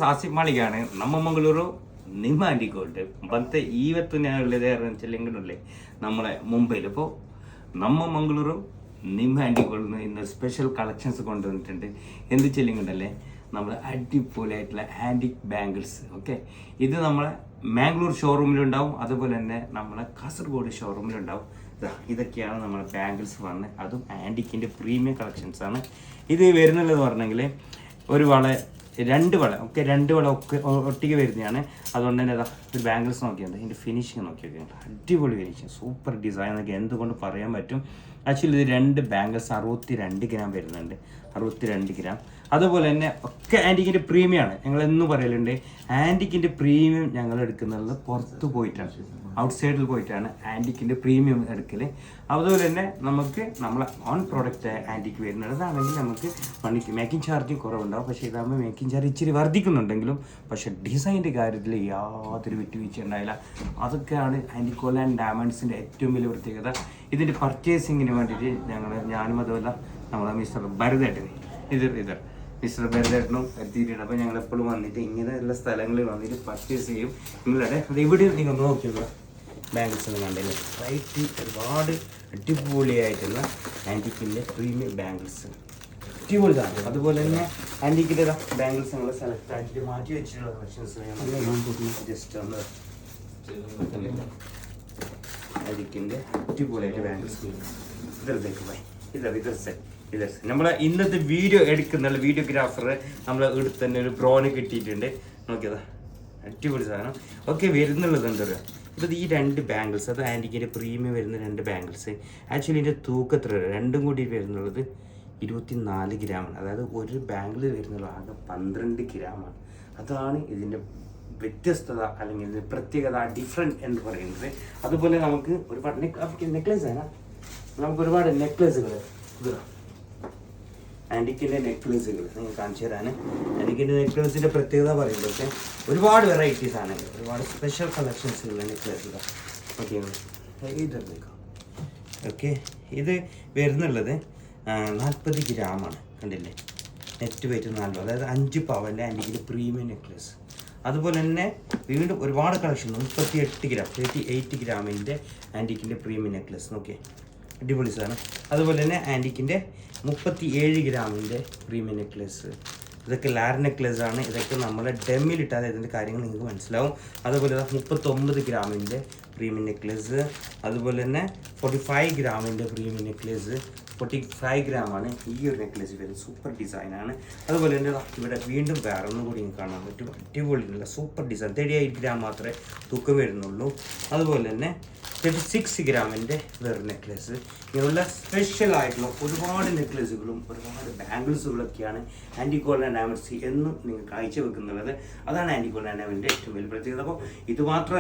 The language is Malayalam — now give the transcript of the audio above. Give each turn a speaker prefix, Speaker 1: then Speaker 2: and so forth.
Speaker 1: ಸಾಸಿ ಮಾಳಿಗೆയാണ് ನಮ್ಮ ಮಂಗಳೂರು ನಿಮ್ಮ ಆಂಟಿಕೋಟ್ ಮತ್ತೆ ಇವತ್ತು ನಾನು ಉಳ್ಳದೇ ചെല്ലിങ്ങുള്ളേ നമ്മളെ മുംബൈയിൽ ഇപ്പോൾ നമ്മ മംഗളൂരു നിമ്മ ആൻറ്റിക്കോളിന് ഇന്ന് സ്പെഷ്യൽ കളക്ഷൻസ് കൊണ്ടുവന്നിട്ടുണ്ട്. എന്ത് ചെല്ലിങ്ങുണ്ടല്ലേ നമ്മൾ അടിപൊളിയായിട്ടുള്ള ആൻറ്റിക് ബാംഗിൾസ്. ഓക്കെ, ഇത് നമ്മളെ മാംഗ്ലൂർ ഷോറൂമിലുണ്ടാവും, അതുപോലെ തന്നെ നമ്മളെ കാസർഗോഡ് ഷോറൂമിലുണ്ടാവും. ഇതൊക്കെയാണ് നമ്മളെ ബാംഗിൾസ് വന്ന്, അതും ആൻറ്റിക്കിൻ്റെ പ്രീമിയം കളക്ഷൻസ് ആണ്. ഇത് വരുന്നുള്ളത് പറഞ്ഞെങ്കിൽ ഒരു വള, രണ്ട് വള ഒക്കെ ഒട്ടിക്ക് വരുന്നതാണ്. അതുകൊണ്ട് തന്നെ ഒരു ബാംഗിൾസ് നോക്കിയാൽ ഇതിൻ്റെ ഫിനിഷിങ് നോക്കിയൊക്കെ അടിപൊളി ഫിനിഷിങ്, സൂപ്പർ ഡിസൈൻ എന്നൊക്കെ എന്തുകൊണ്ട് പറയാൻ പറ്റും. ആക്ച്വലി ഇത് രണ്ട് ബാംഗിൾസ് 62 ഗ്രാം വരുന്നുണ്ട്, 62 ഗ്രാം. അതുപോലെ തന്നെ ഒക്കെ ആൻറ്റിക്കിൻ്റെ പ്രീമിയമാണ്. ഞങ്ങൾ എന്നും പറയലുണ്ട്, ആൻറ്റിക്കിൻ്റെ പ്രീമിയം ഞങ്ങൾ എടുക്കുന്നത് പുറത്ത് പോയിട്ടാണ്, ഔട്ട്സൈഡിൽ പോയിട്ടാണ് ആൻറ്റിക്കിൻ്റെ പ്രീമിയം എടുക്കൽ. അതുപോലെ തന്നെ നമുക്ക് നമ്മളെ ഓൺ പ്രോഡക്റ്റ് ആൻറ്റിക്ക് വരുന്നതാണെങ്കിൽ നമുക്ക് പണിക്ക് മേക്കിംഗ് ചാർജ് കുറവുണ്ടാവും. പക്ഷേ ഇതാകുമ്പോൾ മേക്കിംഗ് ചാർജ് ഇച്ചിരി വർദ്ധിക്കുന്നുണ്ടെങ്കിലും പക്ഷേ ഡിസൈൻ്റെ കാര്യത്തിൽ യാതൊരു വിട്ടുവീഴ്ച ഉണ്ടായില്ല. അതൊക്കെയാണ് ആൻറ്റിക്കോൾ ആൻഡ് ഡയമണ്ട്സിൻ്റെ ഏറ്റവും വലിയ പ്രത്യേകത. ഇതിൻ്റെ പർച്ചേസിങ്ങിന് വേണ്ടിയിട്ട് ഞാനും അതുപോലെ നമ്മളെ മിസ്റ്റർ ഭരതേട്ടൻ മിസ്റ്റർ ഭരതേട്ടനും എത്തിയിട്ടുണ്ട്. അപ്പോൾ ഞങ്ങൾ എപ്പോഴും വന്നിട്ട് ഇങ്ങനെയുള്ള സ്ഥലങ്ങളിൽ വന്നിട്ട് പർച്ചേസ് ചെയ്യും. നിങ്ങളുടെ ഇവിടെ നിങ്ങൾ നോക്കിയുള്ള ബാംഗിൾസ് ഒന്നും കണ്ടില്ല, റൈറ്റ് ഒരുപാട് അടിപൊളിയായിട്ടുള്ള ആൻറ്റിക്കിൻ്റെ പ്രീമിയം ബാംഗിൾസ്, അടിപൊളി സാധനം. അതുപോലെ തന്നെ ആൻറ്റിക്കിൻ്റെ ബാംഗിൾസ് ഞങ്ങൾ സെലക്ട് ആക്കിയിട്ട് മാറ്റി വെച്ചിട്ടുള്ള കളക്ഷൻസ് ജസ്റ്റ് ഒന്ന് ആൻറ്റിക്കിൻ്റെ അടിപൊളിയായിട്ട് ബാംഗിൾസ് ഇതേക്ക് പോയി ഇതർ നമ്മളെ ഇന്നത്തെ വീഡിയോ എടുക്കുന്ന വീഡിയോഗ്രാഫർ നമ്മൾ എടുത്ത് തന്നെ ഒരു പ്രോന് കിട്ടിയിട്ടുണ്ട്. നോക്കിയതാ അടിപൊളി സാധനം. ഓക്കെ, വരുന്നുള്ളത് എന്താ പറയുക, ഇപ്പോൾ ഈ രണ്ട് ബാംഗിൾസ്, അത് ആൻറ്റിക്കിൻ്റെ പ്രീമിയം വരുന്ന രണ്ട് ബാംഗിൾസ്. ആക്ച്വലി ഇതിൻ്റെ തൂക്കത്ര രണ്ടും കൂടി വരുന്നുള്ളത് 24 ഗ്രാമാണ്. അതായത് ഒരു ബാംഗിൾ വരുന്നുള്ളത് ആകെ 12 ഗ്രാമാണ്. അതാണ് ഇതിൻ്റെ വ്യത്യസ്തത അല്ലെങ്കിൽ ഇതിൻ്റെ പ്രത്യേകത, ഡിഫറെൻറ്റ് എന്ന് പറയുന്നത്. അതുപോലെ നമുക്ക് ഒരുപാട് നെക്ലേസ് ആണ്, നമുക്ക് ഒരുപാട് നെക്ലേസുകൾ, ആൻറ്റിക്കിൻ്റെ നെക്ലേസുകൾ നിങ്ങൾ കാണിച്ചു തരാൻ. ആൻറ്റിക്കിൻ്റെ നെക്ലേസിൻ്റെ പ്രത്യേകത പറയുമ്പോഴത്തെ ഒരുപാട് വെറൈറ്റീസ് ആണ്, ഒരുപാട് സ്പെഷ്യൽ കളക്ഷൻസുള്ള നെക്ലേസുകൾ. ഓക്കെ, ഇതേക്കാം. ഓക്കെ, ഇത് വരുന്നുള്ളത് 40 ഗ്രാമാണ്. കണ്ടില്ലേ, നെറ്റ് വെയിറ്റ് 4, അതായത് 5 പവൻ്റെ ആൻറ്റിക്കിൻ്റെ പ്രീമിയം നെക്ലേസ്. അതുപോലെ തന്നെ വീണ്ടും ഒരുപാട് കളക്ഷൻ 38 ഗ്രാം 38 ഗ്രാമിൻ്റെ ആൻറ്റിക്കിൻ്റെ പ്രീമിയം നെക്ലേസ്. നോക്കിയേ, അടിപൊളി സാധനം. അതുപോലെ തന്നെ ആൻറ്റിക്കിൻ്റെ 37 ഗ്രാമിൻ്റെ പ്രീമിയം നെക്ലേസ്. ഇതൊക്കെ ലാർ നെക്ലേസ് ആണ്. ഇതൊക്കെ നമ്മളെ ഡെമ്മിലിട്ടാൽ ഇതിൻ്റെ കാര്യങ്ങൾ നിങ്ങൾക്ക് മനസ്സിലാവും. അതുപോലെ 39 ഗ്രാമിൻ്റെ പ്രീമിയം നെക്ലേസ്. അതുപോലെ തന്നെ 45 ഗ്രാമിൻ്റെ പ്രീമിയം നെക്ലേസ്. 45 ഗ്രാമാണ് ഈ ഒരു നെക്ലേസ് വരുന്നത്, സൂപ്പർ ഡിസൈനാണ്. അതുപോലെ തന്നെ ഇവിടെ വീണ്ടും വേറെ ഒന്നും കൂടി കാണാൻ പറ്റും, അടിപൊളിയുള്ള സൂപ്പർ ഡിസൈൻ. 38 ഗ്രാം മാത്രമേ തൂക്കം വരുന്നുള്ളൂ. അതുപോലെ തന്നെ 36 ഗ്രാമിൻ്റെ വേറെ നെക്ലേസ്. ഇങ്ങനെയുള്ള സ്പെഷ്യൽ ആയിട്ടുള്ള ഒരുപാട് നെക്ലേസുകളും ഒരുപാട് ബാംഗിൾസുകളൊക്കെയാണ് ആൻറ്റിക്കോൾ ആൻഡ് ഡയമണ്ട്സ് എന്നും നിങ്ങൾക്ക് കാഴ്ച വെക്കുന്നുള്ളത്. അതാണ് ആൻറ്റിക്കോൾ ആൻഡ് ഡയമണ്ടിൻ്റെ ഏറ്റവും വലിയ പ്രത്യേകത. അപ്പോൾ ഇത് മാത്രമല്ല,